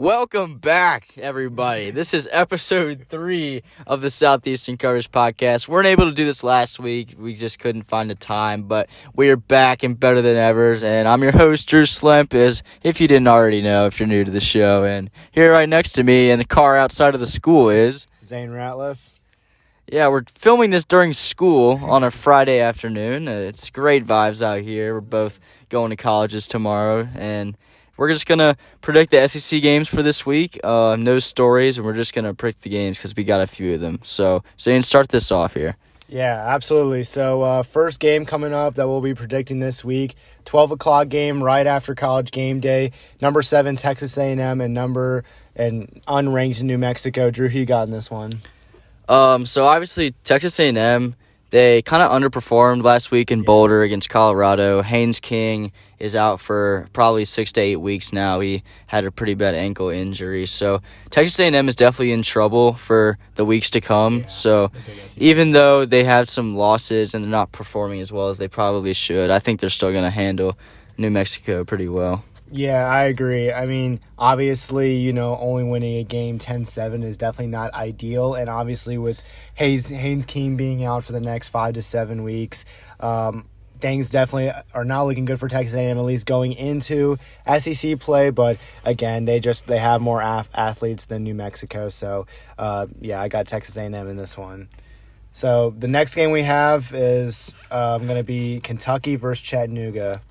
Welcome back, everybody. This is episode 3 of the Southeastern Coverage Podcast. We weren't able to do this last week. We just couldn't find the time, but we are back and better than ever. And I'm your host, Drew Slemp, if you didn't already know, if you're new to the show. And here right next to me in the car outside of the school is... Zane Ratliff. Yeah, we're filming this during school on a Friday afternoon. It's great vibes out here. We're both going to colleges tomorrow, and... we're just going to predict the SEC games for this week. No stories, and we're just going to predict the games because we got a few of them. So, Zane, start this off here. Yeah, absolutely. So, first game coming up that we'll be predicting this week, 12 o'clock game right after college game day. Number 7, Texas A&M, and unranked New Mexico. Drew, who you got in this one? So, obviously, Texas A&M, they kind of underperformed last week in Boulder against Colorado. Haynes King is out for probably 6 to 8 weeks now. He had a pretty bad ankle injury. So Texas A&M is definitely in trouble for the weeks to come. Yeah, so even though they have some losses and they're not performing as well as they probably should, I think they're still going to handle New Mexico pretty well. Yeah, I agree. I mean, obviously, only winning a game 10-7 is definitely not ideal. And obviously with Haynes King being out for the next 5 to 7 weeks, things definitely are not looking good for Texas A&M, at least going into SEC play. But again, they have more athletes than New Mexico. So, I got Texas A&M in this one. So the next game we have is going to be Kentucky versus Chattanooga.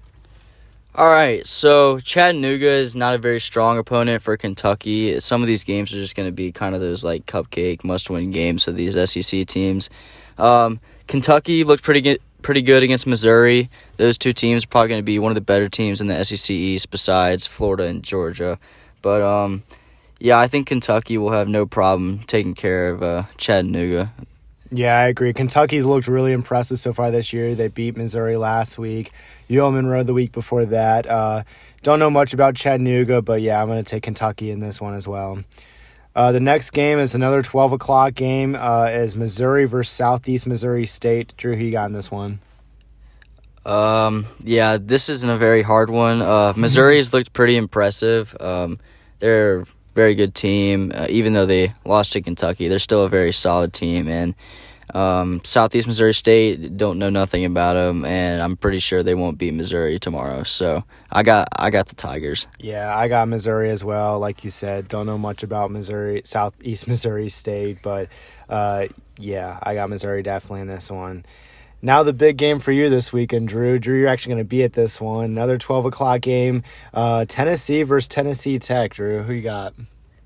All right, so Chattanooga is not a very strong opponent for Kentucky. Some of these games are just going to be kind of those like cupcake must-win games for these SEC teams. Kentucky looked pretty good against Missouri. Those two teams are probably going to be one of the better teams in the SEC East besides Florida and Georgia. But, I think Kentucky will have no problem taking care of Chattanooga. Yeah, I agree. Kentucky's looked really impressive so far this year. They beat Missouri last week. UL Monroe the week before that. Don't know much about Chattanooga, but yeah, I'm going to take Kentucky in this one as well. The next game is another 12 o'clock game. Is Missouri versus Southeast Missouri State. Drew, who you got in this one? This isn't a very hard one. Missouri has looked pretty impressive. They're a very good team. Even though they lost to Kentucky, they're still a very solid team. And Southeast Missouri State, don't know nothing about them, and I'm pretty sure they won't beat Missouri tomorrow. So I got the Tigers. Yeah, I got Missouri as well. Like you said, don't know much about Southeast Missouri State, but I got Missouri definitely in this one. Now the big game for you this weekend, Drew. Drew, you're actually going to be at this one. Another 12 o'clock game, Tennessee versus Tennessee Tech. Drew, who you got?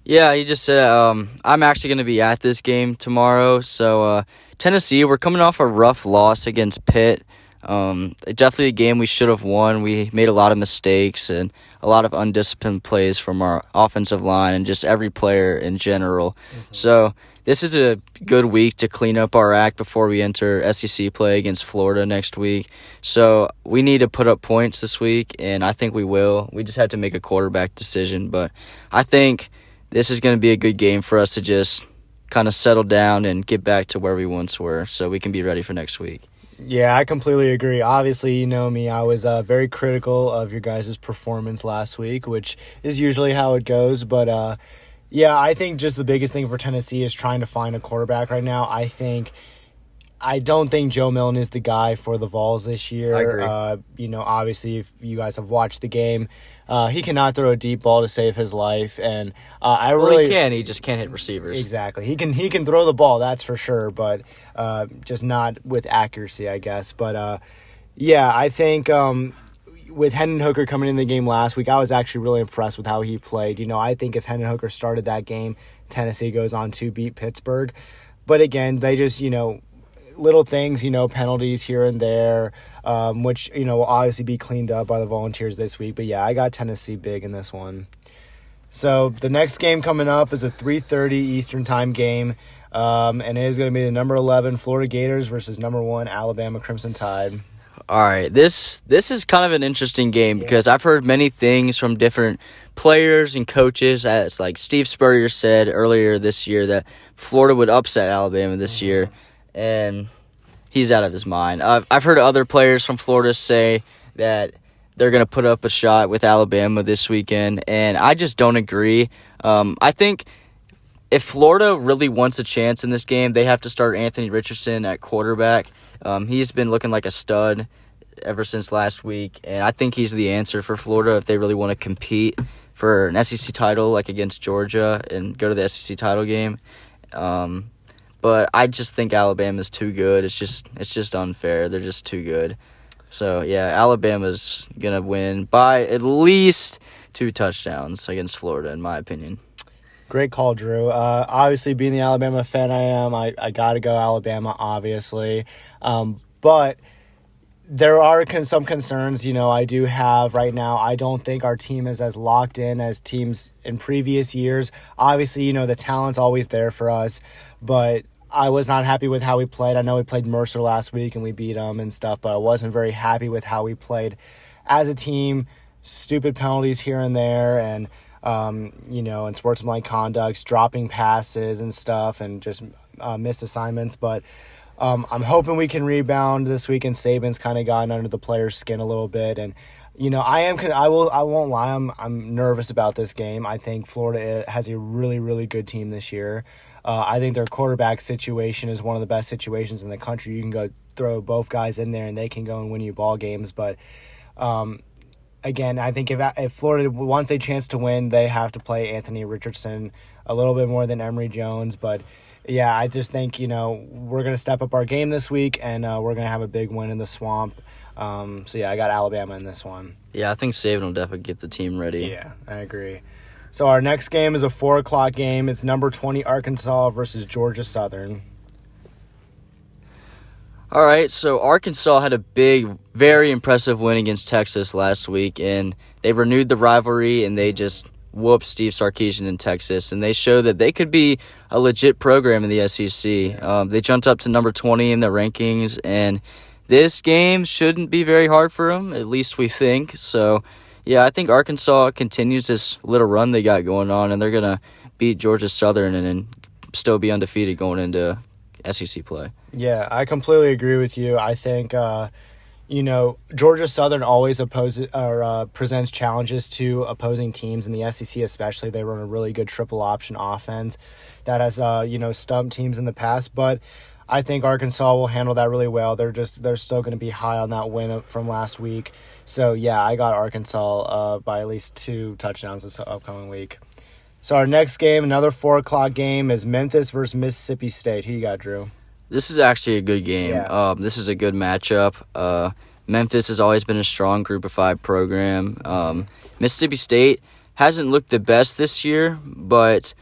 Yeah, you just said I'm actually going to be at this game tomorrow. So Tennessee, we're coming off a rough loss against Pitt. Definitely a game we should have won. We made a lot of mistakes and a lot of undisciplined plays from our offensive line and just every player in general. Mm-hmm. So this is a good week to clean up our act before we enter SEC play against Florida next week. So we need to put up points this week, and I think we will. We just have to make a quarterback decision, but I think this is going to be a good game for us to just kind of settle down and get back to where we once were so we can be ready for next week. Yeah, I completely agree. Obviously, you know me, I was very critical of your guys' performance last week, which is usually how it goes. But, I think just the biggest thing for Tennessee is trying to find a quarterback right now. I don't think Joe Milton is the guy for the Vols this year. I agree. Obviously, if you guys have watched the game, he cannot throw a deep ball to save his life, and he can. He just can't hit receivers. Exactly. He can throw the ball, that's for sure, but just not with accuracy, I guess. But I think with Hendon Hooker coming in the game last week, I was actually really impressed with how he played. I think if Hendon Hooker started that game, Tennessee goes on to beat Pittsburgh. But again, they just little things, penalties here and there, which, will obviously be cleaned up by the Volunteers this week. But, I got Tennessee big in this one. So, the next game coming up is a 3:30 Eastern time game, and it is going to be the number 11 Florida Gators versus number 1 Alabama Crimson Tide. All right, this is kind of an interesting game because I've heard many things from different players and coaches. As like Steve Spurrier said earlier this year that Florida would upset Alabama this year, and he's out of his mind. I've heard other players from Florida say that they're going to put up a shot with Alabama this weekend, and I just don't agree. I think if Florida really wants a chance in this game, they have to start Anthony Richardson at quarterback. He's been looking like a stud ever since last week, and I think he's the answer for Florida if they really want to compete for an SEC title, like against Georgia, and go to the SEC title game. But I just think Alabama's too good. It's just unfair. They're just too good. So, yeah, Alabama's going to win by at least 2 touchdowns against Florida, in my opinion. Great call, Drew. Obviously, being the Alabama fan I am, I got to go Alabama, obviously. But there are some concerns, I do have right now. I don't think our team is as locked in as teams in previous years. Obviously, the talent's always there for us, but I was not happy with how we played. I know we played Mercer last week and we beat them and stuff, but I wasn't very happy with how we played as a team. Stupid penalties here and there, and and sportsmanlike conducts, dropping passes and stuff, and just missed assignments. But I'm hoping we can rebound this week, and Saban's kind of gotten under the players' skin a little bit. And I won't lie, I'm nervous about this game. I think Florida has a really, really good team this year. I think their quarterback situation is one of the best situations in the country. You can go throw both guys in there, and they can go and win you ball games. But again, I think if Florida wants a chance to win, they have to play Anthony Richardson a little bit more than Emory Jones. But yeah, I just think we're gonna step up our game this week, and we're gonna have a big win in the Swamp. So yeah, I got Alabama in this one. Yeah, I think Saban will definitely get the team ready. Yeah, I agree. So our next game is a 4:00 game. It's number 20 Arkansas versus Georgia Southern. All right, so Arkansas had a big, very impressive win against Texas last week, and they renewed the rivalry, and they just whooped Steve Sarkisian in Texas, and they showed that they could be a legit program in the SEC. They jumped up to number 20 in the rankings, and this game shouldn't be very hard for them, at least we think. So, yeah, I think Arkansas continues this little run they got going on, and they're going to beat Georgia Southern and then still be undefeated going into SEC play. Yeah, I completely agree with you. I think, Georgia Southern always presents challenges to opposing teams in the SEC, especially. They run a really good triple option offense that has, stumped teams in the past. But I think Arkansas will handle that really well. They're still going to be high on that win from last week. So, yeah, I got Arkansas by at least 2 touchdowns this upcoming week. So our next game, another 4:00 game, is Memphis versus Mississippi State. Who you got, Drew? This is actually a good game. Yeah. This is a good matchup. Memphis has always been a strong Group of 5 program. Mississippi State hasn't looked the best this year, but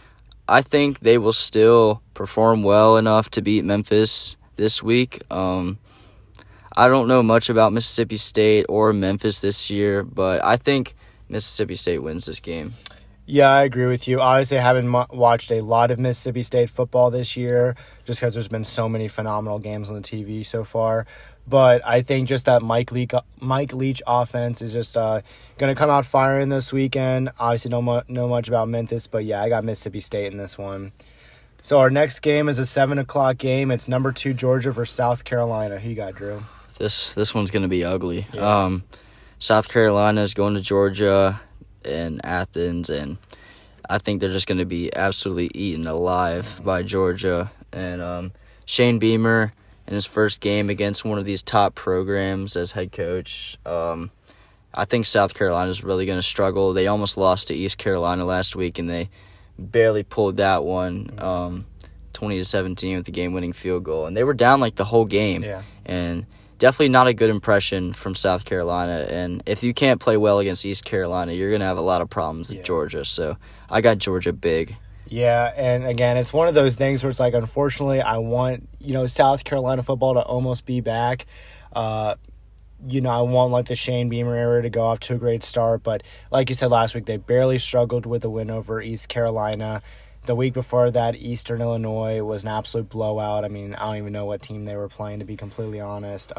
I think they will still perform well enough to beat Memphis this week. I don't know much about Mississippi State or Memphis this year, but I think Mississippi State wins this game. Yeah, I agree with you. Obviously, I haven't watched a lot of Mississippi State football this year just because there's been so many phenomenal games on the TV so far. But I think just that Mike Leach offense is just going to come out firing this weekend. Obviously, don't know much about Memphis, but yeah, I got Mississippi State in this one. So our next game is a 7:00 game. It's number 2 Georgia versus South Carolina. Who you got, Drew? This one's going to be ugly. Yeah. South Carolina is going to Georgia in Athens, and I think they're just going to be absolutely eaten alive by Georgia. And Shane Beamer, in his first game against one of these top programs as head coach, I think South Carolina is really going to struggle. They almost lost to East Carolina last week, and they barely pulled that one 20-17 with the game-winning field goal. And they were down like the whole game. Yeah. And definitely not a good impression from South Carolina. And if you can't play well against East Carolina, you're going to have a lot of problems at Georgia. So I got Georgia big. Yeah, and again, it's one of those things where it's like, unfortunately, I want, South Carolina football to almost be back. I want like the Shane Beamer era to go off to a great start. But like you said last week, they barely struggled with the win over East Carolina. The week before that, Eastern Illinois was an absolute blowout. I mean, I don't even know what team they were playing, to be completely honest.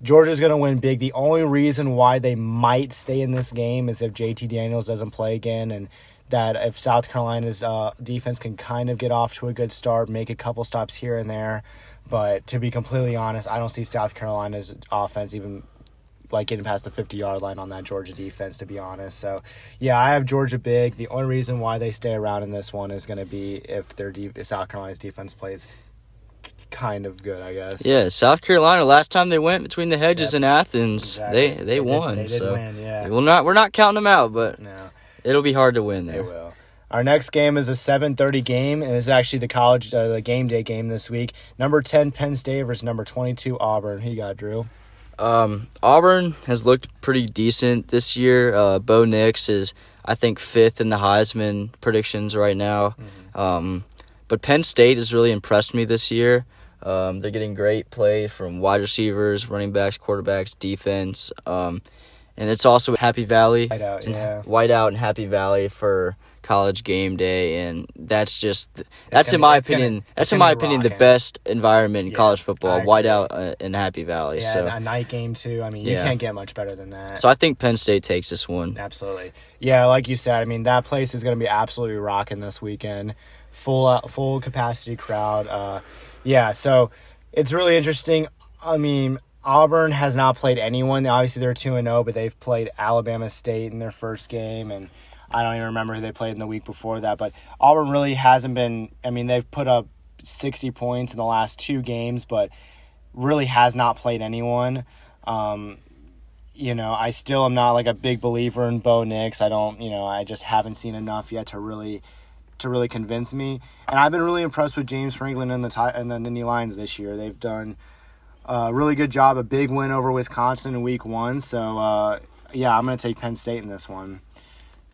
Georgia's going to win big. The only reason why they might stay in this game is if JT Daniels doesn't play again, and that if South Carolina's defense can kind of get off to a good start, make a couple stops here and there. But to be completely honest, I don't see South Carolina's offense even like getting past the 50-yard line on that Georgia defense, to be honest. So, yeah, I have Georgia big. The only reason why they stay around in this one is going to be if South Carolina's defense plays kind of good, I guess. Yeah, South Carolina. Last time they went between the hedges in Athens, Exactly. they won. They did win, yeah. We're not counting them out, but No. it'll be hard to win there. They will. Our next game is a 7:30 game, and it's actually the game day game this week. Number 10 Penn State versus number 22 Auburn. Who you got, Drew? Auburn has looked pretty decent this year. Bo Nix is, I think, 5th in the Heisman predictions right now. But Penn State has really impressed me this year. They're getting great play from wide receivers, running backs, quarterbacks, defense. And it's also Happy Valley. Whiteout and Happy Valley for College game day, and that's in my opinion the best environment in college football. Whiteout in Happy Valley. Yeah, so a night game too. I mean, you can't get much better than that. So I think Penn State takes this one. Absolutely. Yeah, like you said, I mean, that place is going to be absolutely rocking this weekend. Full capacity crowd. So it's really interesting. I mean, Auburn has not played anyone. Obviously, they're 2-0, but they've played Alabama State in their first game, and I don't even remember who they played in the week before that. But Auburn really hasn't been – I mean, they've put up 60 points in the last 2 games, but really has not played anyone. I still am not like a big believer in Bo Nix. I just haven't seen enough yet to really convince me. And I've been really impressed with James Franklin and the Nittany Lions this year. They've done a really good job, a big win over Wisconsin in week 1. So, I'm going to take Penn State in this one.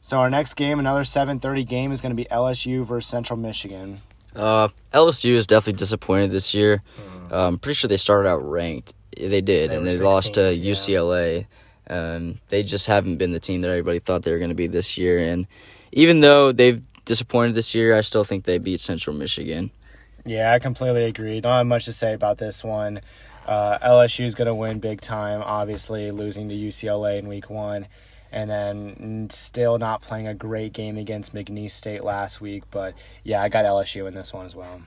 So our next game, another 7:30 game, is going to be LSU versus Central Michigan. LSU is definitely disappointed this year. I'm pretty sure they started out ranked. They did, and they lost to UCLA. They just haven't been the team that everybody thought they were going to be this year. And even though they've disappointed this year, I still think they beat Central Michigan. Yeah, I completely agree. Don't have much to say about this one. LSU is going to win big time, obviously losing to UCLA in week 1. And then still not playing a great game against McNeese State last week. But, yeah, I got LSU in this one as well.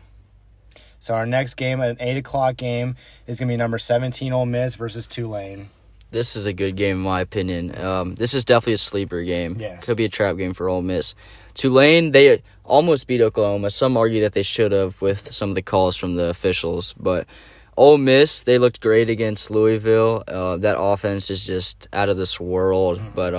So our next game, an 8 o'clock game, is going to be number 17 Ole Miss versus Tulane. This is a good game in my opinion. This is definitely a sleeper game. Yes. Could be a trap game for Ole Miss. Tulane, they almost beat Oklahoma. Some argue that they should have with some of the calls from the officials. But Ole Miss, they looked great against Louisville. That offense is just out of this world. But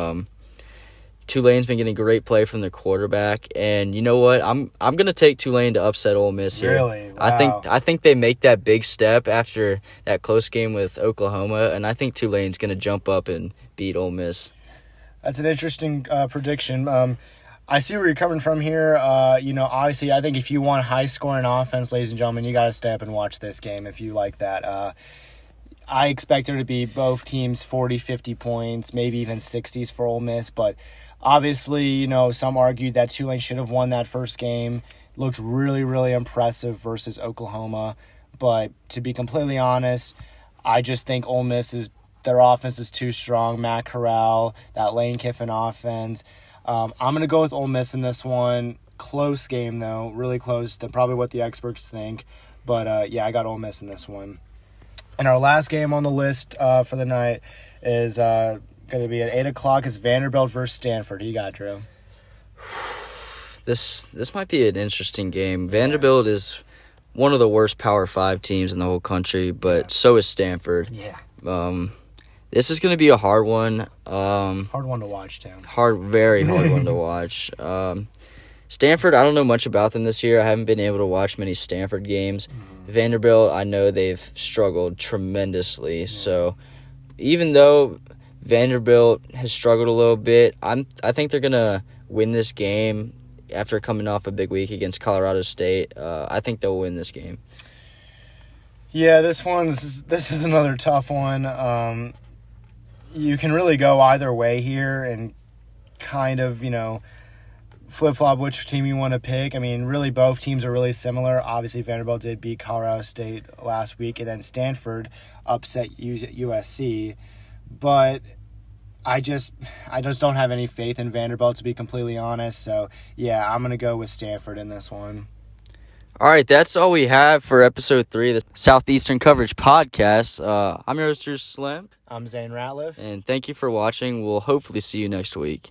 Tulane's been getting great play from their quarterback, and you know what? I'm gonna take Tulane to upset Ole Miss here. Really? Wow. I think they make that big step after that close game with Oklahoma, and I think Tulane's gonna jump up and beat Ole Miss. That's an interesting prediction. I see where you're coming from here. Obviously, I think if you want high-scoring offense, ladies and gentlemen, you got to stay up and watch this game if you like that. I expect there to be both teams 40, 50 points, maybe even 60s for Ole Miss. But obviously, some argued that Tulane should have won that first game. Looked really, really impressive versus Oklahoma. But to be completely honest, I just think Ole Miss their offense is too strong. Matt Corral, that Lane Kiffin offense. I'm going to go with Ole Miss in this one. Close game, though. Really close than probably what the experts think. But, I got Ole Miss in this one. And our last game on the list for the night is going to be at 8 o'clock. It's Vanderbilt versus Stanford. Who you got, Drew? This might be an interesting game. Vanderbilt is one of the worst Power 5 teams in the whole country, but so is Stanford. Yeah. This is going to be a hard one. Hard one to watch, too. Very hard one to watch. Stanford, I don't know much about them this year. I haven't been able to watch many Stanford games. Vanderbilt, I know they've struggled tremendously. So even though Vanderbilt has struggled a little bit, I think they're going to win this game after coming off a big week against Colorado State. I think they'll win this game. Yeah, this is another tough one. You can really go either way here and kind of, flip-flop which team you want to pick. I mean, really both teams are really similar. Obviously, Vanderbilt did beat Colorado State last week, and then Stanford upset USC. But I just don't have any faith in Vanderbilt, to be completely honest. So, yeah, I'm going to go with Stanford in this one. All right, that's all we have for episode 3 of the Southeastern Coverage Podcast. I'm your host, Slim. I'm Zane Ratliff. And thank you for watching. We'll hopefully see you next week.